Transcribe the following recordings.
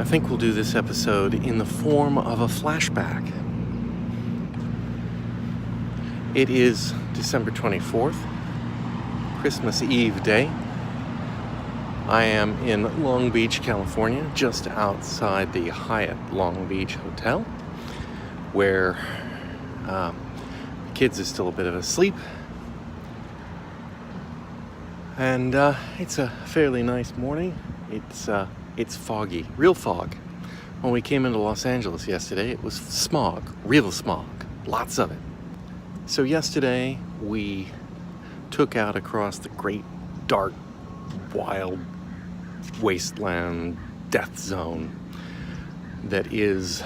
think we'll do this episode in the form of a flashback. It is December 24th, Christmas Eve day. I am in Long Beach, California, just outside the Hyatt Long Beach Hotel, where the kids are still a bit of asleep. And it's a fairly nice morning. It's foggy, real fog. When we came into Los Angeles yesterday, it was smog, real smog, lots of it. So yesterday, we took out across the great, dark, wild wasteland death zone that is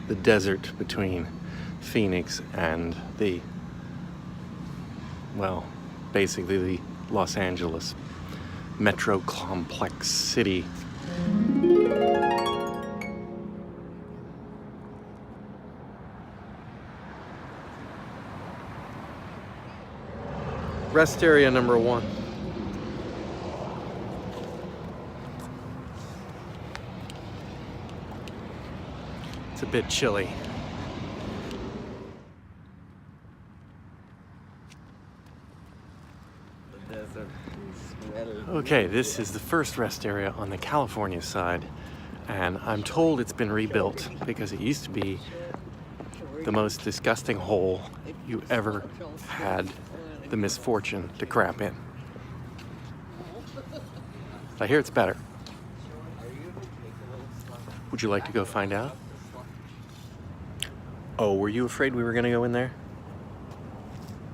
the desert between Phoenix and basically the Los Angeles metro complex city. Rest area number 1. It's a bit chilly. Okay, this is the first rest area on the California side, and I'm told it's been rebuilt because it used to be the most disgusting hole you ever had the misfortune to crap in. I hear it's better. Would you like to go find out? Oh, were you afraid we were going to go in there?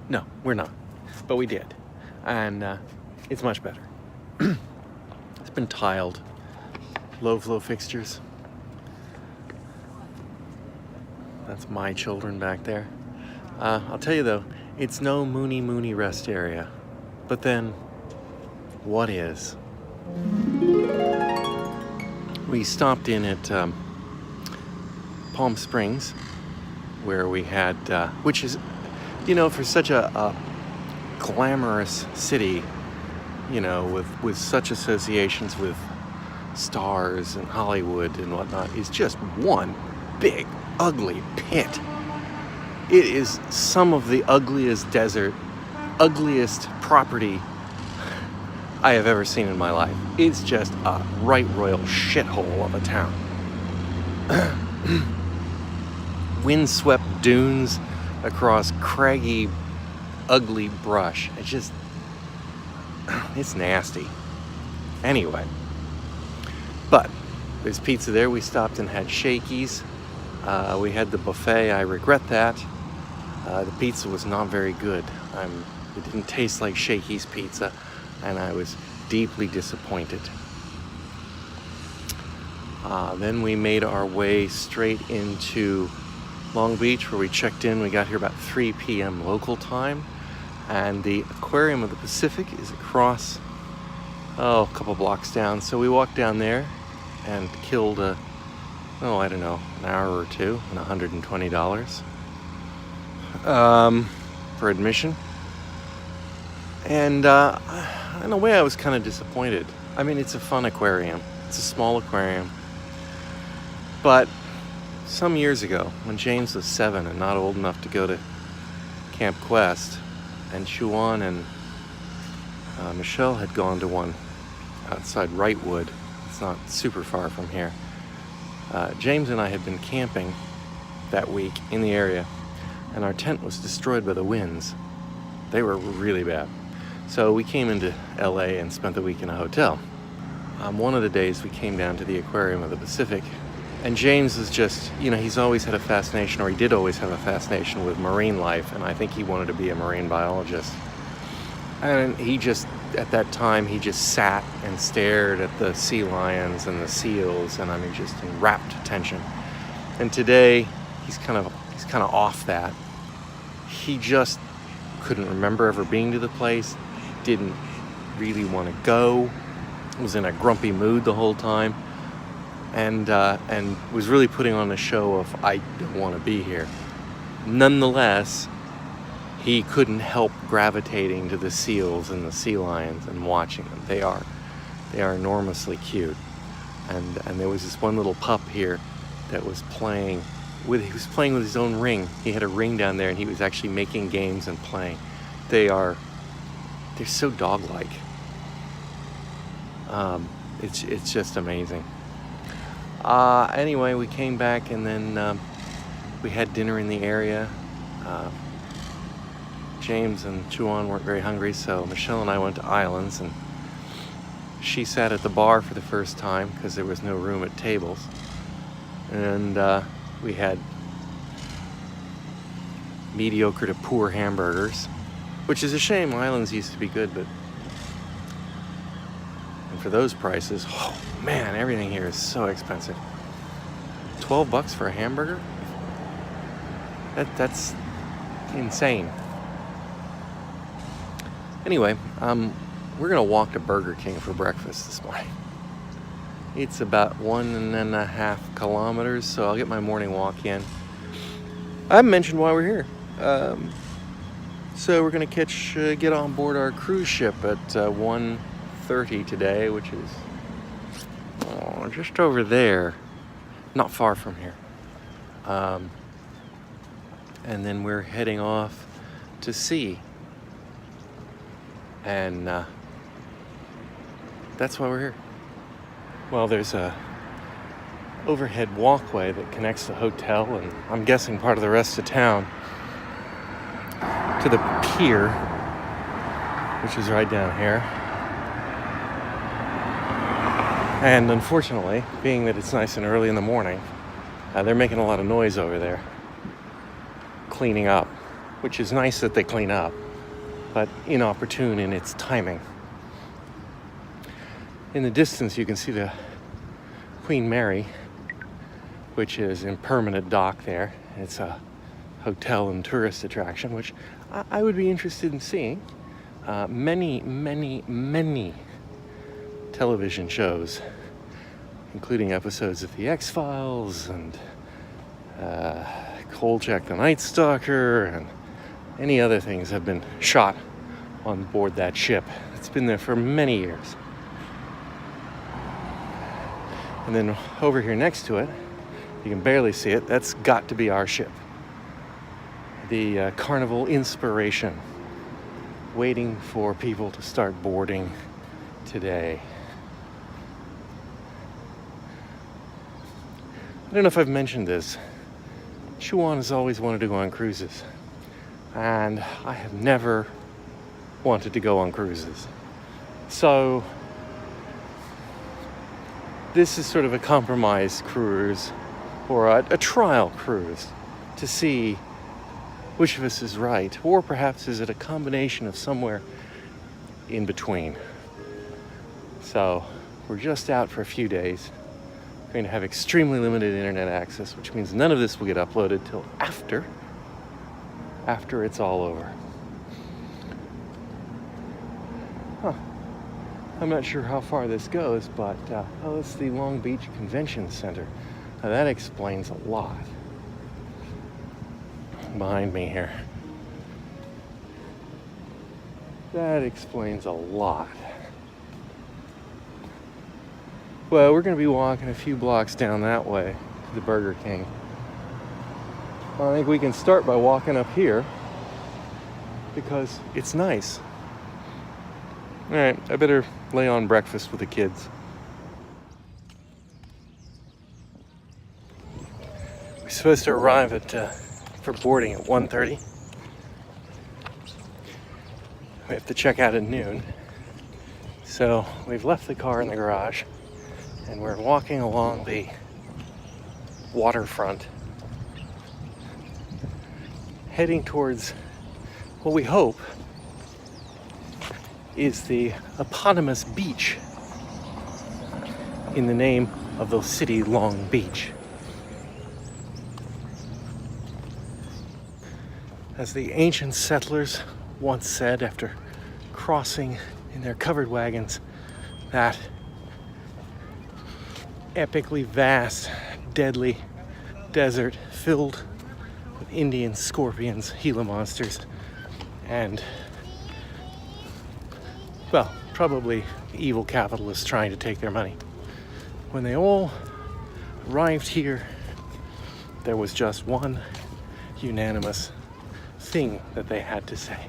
No, we're not. But we did. And it's much better. It's been tiled. Low flow fixtures. That's my children back there. I'll tell you though, it's no moony rest area. But then, what is? We stopped in at Palm Springs, where we had, which is, for such a glamorous city, with such associations with stars and Hollywood and whatnot, is just one big, ugly pit. It is some of the ugliest desert, ugliest property I have ever seen in my life. It's just a right royal shithole of a town. Windswept dunes across craggy, ugly brush. It's nasty. Anyway, but there's pizza there. We stopped and had Shakey's. We had the buffet. I regret that. The pizza was not very good. It didn't taste like Shakey's pizza, and I was deeply disappointed. Then we made our way straight into Long Beach, where we checked in. We got here about 3 p.m. local time, and the Aquarium of the Pacific is across, a couple blocks down. So we walked down there and killed an hour or two and $120 for admission. And in a way, I was kind of disappointed. I mean, it's a fun aquarium. It's a small aquarium. But some years ago, when James was 7 and not old enough to go to Camp Quest, and Shuan and Michelle had gone to one outside Wrightwood, it's not super far from here, James and I had been camping that week in the area, and our tent was destroyed by the winds. They were really bad. So we came into LA and spent the week in a hotel. One of the days we came down to the Aquarium of the Pacific, and James is just, he's always had a fascination, or he did always have a fascination with marine life, and I think he wanted to be a marine biologist. And he just, at that time, he just sat and stared at the sea lions and the seals, and just in rapt attention. And today, he's kind of off that. He just couldn't remember ever being to the place, didn't really want to go, was in a grumpy mood the whole time, and was really putting on a show of, I don't want to be here. Nonetheless, he couldn't help gravitating to the seals and the sea lions and watching them. They are enormously cute. and there was this one little pup here that was playing with his own ring. He had a ring down there, and he was actually making games and playing. They're so dog-like. It's just amazing. Anyway, we came back, and then we had dinner in the area. James and Chuan weren't very hungry, so Michelle and I went to Islands, and she sat at the bar for the first time because there was no room at tables. And we had mediocre to poor hamburgers, which is a shame. Islands used to be good, but and for those prices, oh man, everything here is so expensive. $12 for a hamburger? That's insane. Anyway, we're gonna walk to Burger King for breakfast this morning. It's about 1.5 kilometers, so I'll get my morning walk in. I haven't mentioned why we're here. So we're gonna get on board our cruise ship at 1:30 today, which is just over there, not far from here. And then we're heading off to sea. And that's why we're here. Well, there's a overhead walkway that connects the hotel, and I'm guessing part of the rest of town, to the pier, which is right down here. And unfortunately, being that it's nice and early in the morning, they're making a lot of noise over there, cleaning up, which is nice that they clean up, but inopportune in its timing. In the distance, you can see the Queen Mary, which is in permanent dock there. It's a hotel and tourist attraction, which I would be interested in seeing. Many television shows, including episodes of The X-Files and Kolchak the Night Stalker and any other things have been shot on board that ship. It's been there for many years. And then over here next to it, you can barely see it, that's got to be our ship. The Carnival Inspiration, waiting for people to start boarding today. I don't know if I've mentioned this. Chuan has always wanted to go on cruises, and I have never wanted to go on cruises. So this is sort of a compromise cruise, or a trial cruise, to see which of us is right, or perhaps is it a combination of somewhere in between. So we're just out for a few days. We're going to have extremely limited internet access, which means none of this will get uploaded till after it's all over. I'm not sure how far this goes, but it's the Long Beach Convention Center. Now that explains a lot. Behind me here. That explains a lot. Well, we're going to be walking a few blocks down that way to the Burger King. I think we can start by walking up here because it's nice. All right, I better lay on breakfast with the kids. We're supposed to arrive for boarding at 1:30. We have to check out at noon. So we've left the car in the garage and we're walking along the waterfront, heading towards what we hope is the eponymous beach in the name of the city Long Beach. As the ancient settlers once said after crossing in their covered wagons that epically vast, deadly desert filled with Indians, scorpions, Gila monsters, and, well, probably evil capitalists trying to take their money. when they all arrived here, there was just one unanimous thing that they had to say.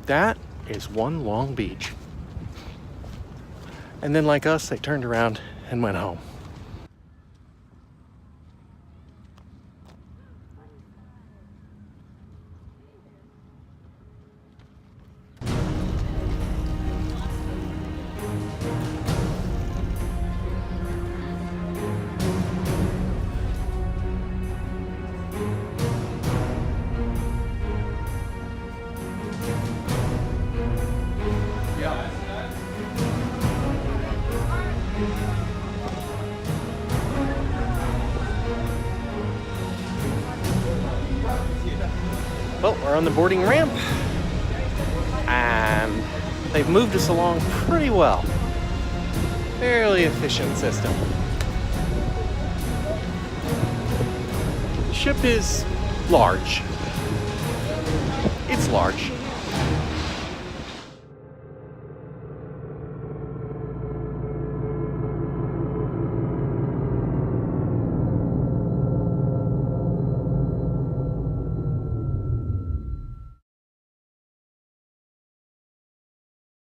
That is one long beach. And then, like us, they turned around and went home. Well, we're on the boarding ramp, and they've moved us along pretty well. Fairly efficient system. The ship is large. It's large.